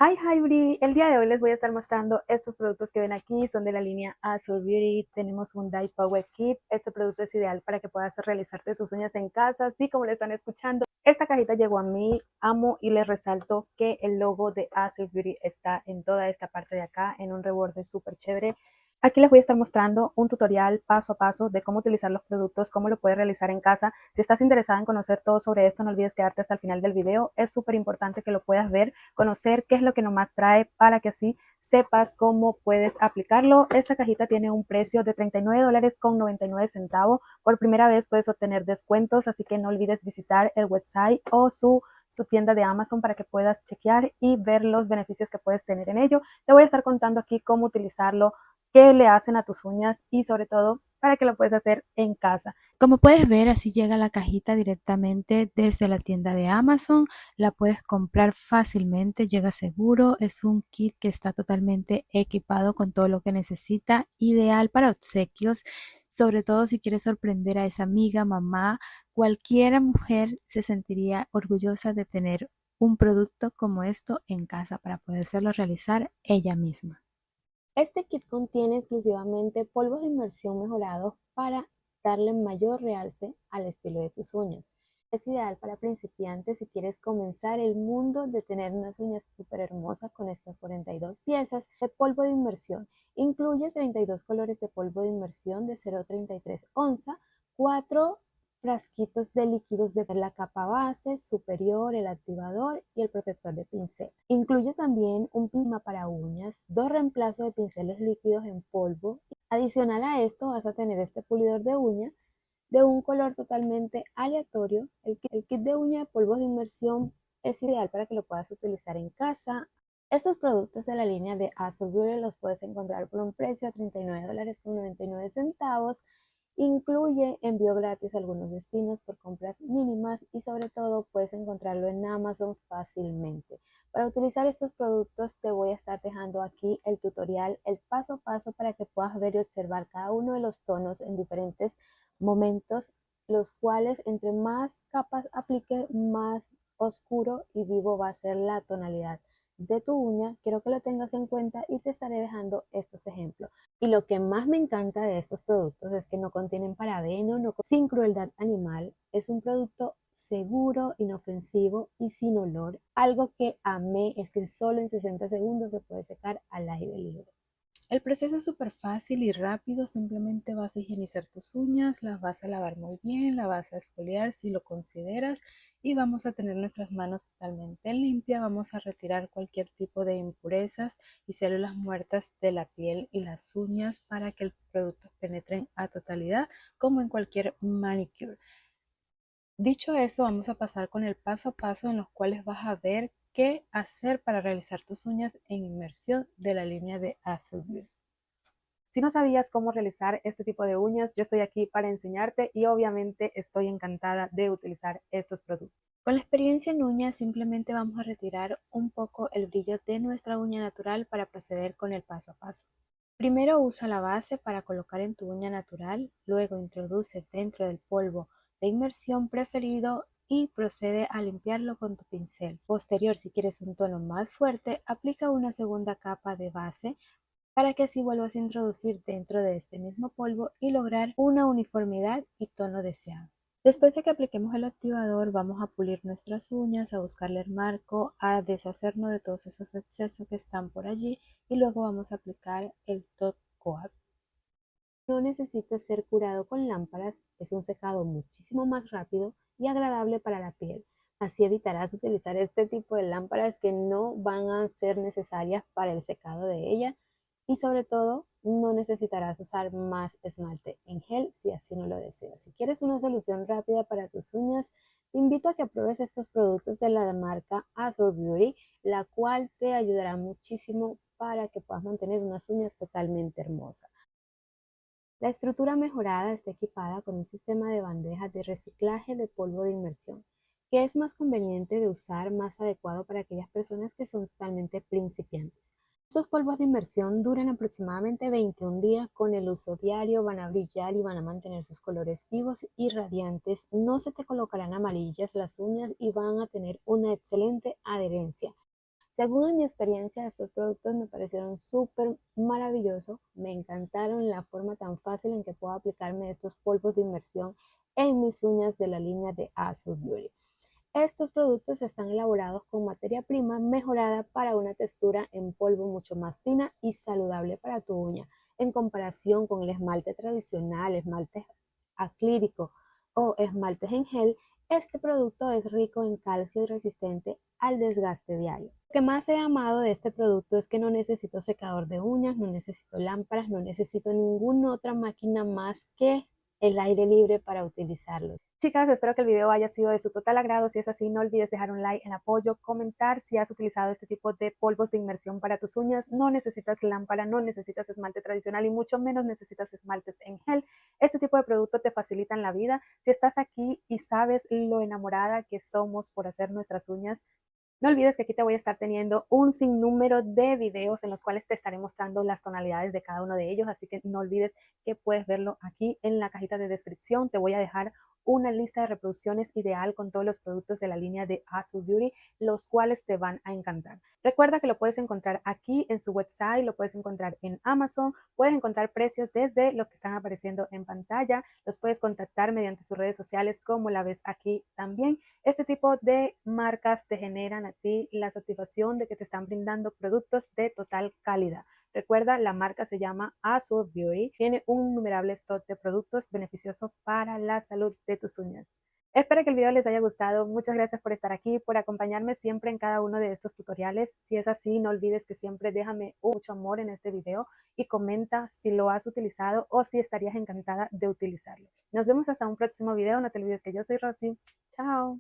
Hi Beauty, el día de hoy les voy a estar mostrando estos productos que ven aquí, son de la línea Azul Beauty. Tenemos un Dye Power Kit. Este producto es ideal para que puedas realizarte tus uñas en casa, así como le están escuchando. Esta cajita llegó a mí, amo y les resalto que el logo de Azul Beauty está en toda esta parte de acá, en un reborde súper chévere. Aquí les voy a estar mostrando un tutorial paso a paso de cómo utilizar los productos, cómo lo puedes realizar en casa. Si estás interesada en conocer todo sobre esto, no olvides quedarte hasta el final del video. Es súper importante que lo puedas ver, conocer qué es lo que nomás trae para que así sepas cómo puedes aplicarlo. Esta cajita tiene un precio de $39.99. Por primera vez puedes obtener descuentos, así que no olvides visitar el website o su tienda de Amazon para que puedas chequear y ver los beneficios que puedes tener en ello. Te voy a estar contando aquí cómo utilizarlo, qué le hacen a tus uñas y sobre todo para que lo puedas hacer en casa. Como puedes ver, así llega la cajita directamente desde la tienda de Amazon. La puedes comprar fácilmente, llega seguro. Es un kit que está totalmente equipado con todo lo que necesita, ideal para obsequios, sobre todo si quieres sorprender a esa amiga, mamá. Cualquier mujer se sentiría orgullosa de tener un producto como esto en casa para podérselo realizar ella misma. Este kit contiene exclusivamente polvos de inmersión mejorados para darle mayor realce al estilo de tus uñas. Es ideal para principiantes si quieres comenzar el mundo de tener unas uñas súper hermosas con estas 42 piezas de polvo de inmersión. Incluye 32 colores de polvo de inmersión de 0,33 onza, 4 frasquitos de líquidos de la capa base, superior, el activador y el protector de pincel. Incluye también un pincel para uñas, dos reemplazos de pinceles líquidos en polvo. Adicional a esto vas a tener este pulidor de uña de un color totalmente aleatorio. El kit de uña de polvos de inmersión es ideal para que lo puedas utilizar en casa. Estos productos de la línea de Azul Beauty los puedes encontrar por un precio de $39.99. Incluye envío gratis a algunos destinos por compras mínimas y sobre todo puedes encontrarlo en Amazon fácilmente. Para utilizar estos productos te voy a estar dejando aquí el tutorial, el paso a paso para que puedas ver y observar cada uno de los tonos en diferentes momentos, los cuales entre más capas aplique, más oscuro y vivo va a ser la tonalidad de tu uña. Quiero que lo tengas en cuenta y te estaré dejando estos ejemplos. Y lo que más me encanta de estos productos es que no contienen parabeno, sin crueldad animal. Es un producto seguro, inofensivo y sin olor. Algo que amé es que solo en 60 segundos se puede secar al aire libre. El proceso es súper fácil y rápido, simplemente vas a higienizar tus uñas, las vas a lavar muy bien, las vas a exfoliar si lo consideras y vamos a tener nuestras manos totalmente limpias, vamos a retirar cualquier tipo de impurezas y células muertas de la piel y las uñas para que el producto penetre a totalidad como en cualquier manicure. Dicho esto, vamos a pasar con el paso a paso en los cuales vas a ver qué hacer para realizar tus uñas en inmersión de la línea de Azul Beauty. Si no sabías cómo realizar este tipo de uñas, yo estoy aquí para enseñarte y obviamente estoy encantada de utilizar estos productos. Con la experiencia en uñas simplemente vamos a retirar un poco el brillo de nuestra uña natural para proceder con el paso a paso. Primero usa la base para colocar en tu uña natural, luego introduce dentro del polvo de inmersión preferido y procede a limpiarlo con tu pincel. Posterior, si quieres un tono más fuerte, aplica una segunda capa de base para que así vuelvas a introducir dentro de este mismo polvo y lograr una uniformidad y tono deseado. Después de que apliquemos el activador, vamos a pulir nuestras uñas, a buscarle el marco, a deshacernos de todos esos excesos que están por allí y luego vamos a aplicar el top coat. No necesita ser curado con lámparas, es un secado muchísimo más rápido y agradable para la piel. Así evitarás utilizar este tipo de lámparas que no van a ser necesarias para el secado de ella y sobre todo no necesitarás usar más esmalte en gel si así no lo deseas. Si quieres una solución rápida para tus uñas, te invito a que pruebes estos productos de la marca Azure Beauty, la cual te ayudará muchísimo para que puedas mantener unas uñas totalmente hermosas. La estructura mejorada está equipada con un sistema de bandejas de reciclaje de polvo de inmersión, que es más conveniente de usar, más adecuado para aquellas personas que son totalmente principiantes. Estos polvos de inmersión duran aproximadamente 21 días con el uso diario, van a brillar y van a mantener sus colores vivos y radiantes, no se te colocarán amarillas las uñas y van a tener una excelente adherencia. Según mi experiencia, estos productos me parecieron súper maravillosos, me encantaron la forma tan fácil en que puedo aplicarme estos polvos de inmersión en mis uñas de la línea de Azure Beauty. Estos productos están elaborados con materia prima mejorada para una textura en polvo mucho más fina y saludable para tu uña, en comparación con el esmalte tradicional, esmalte acrílico o esmaltes en gel. Este producto es rico en calcio y resistente al desgaste diario. Lo que más he amado de este producto es que no necesito secador de uñas, no necesito lámparas, no necesito ninguna otra máquina más que el aire libre para utilizarlo. Chicas, espero que el video haya sido de su total agrado. Si es así, no olvides dejar un like en apoyo, comentar si has utilizado este tipo de polvos de inmersión para tus uñas. No necesitas lámpara, no necesitas esmalte tradicional y mucho menos necesitas esmaltes en gel. Este tipo de productos te facilitan la vida. Si estás aquí y sabes lo enamorada que somos por hacer nuestras uñas, no olvides que aquí te voy a estar teniendo un sinnúmero de videos en los cuales te estaré mostrando las tonalidades de cada uno de ellos, así que no olvides que puedes verlo aquí en la cajita de descripción. Te voy a dejar una lista de reproducciones ideal con todos los productos de la línea de Azure Beauty, los cuales te van a encantar. Recuerda que lo puedes encontrar aquí en su website, lo puedes encontrar en Amazon, puedes encontrar precios desde lo que están apareciendo en pantalla, los puedes contactar mediante sus redes sociales como la ves aquí también. Este tipo de marcas te generan a ti la satisfacción de que te están brindando productos de total calidad. Recuerda, la marca se llama Azure Beauty, tiene un innumerable stock de productos beneficiosos para la salud de tus uñas. Espero que el video les haya gustado. Muchas gracias por estar aquí, por acompañarme siempre en cada uno de estos tutoriales. Si es así, no olvides que siempre déjame mucho amor en este video y comenta si lo has utilizado o si estarías encantada de utilizarlo. Nos vemos hasta un próximo video. No te olvides que yo soy Rosy. Chao.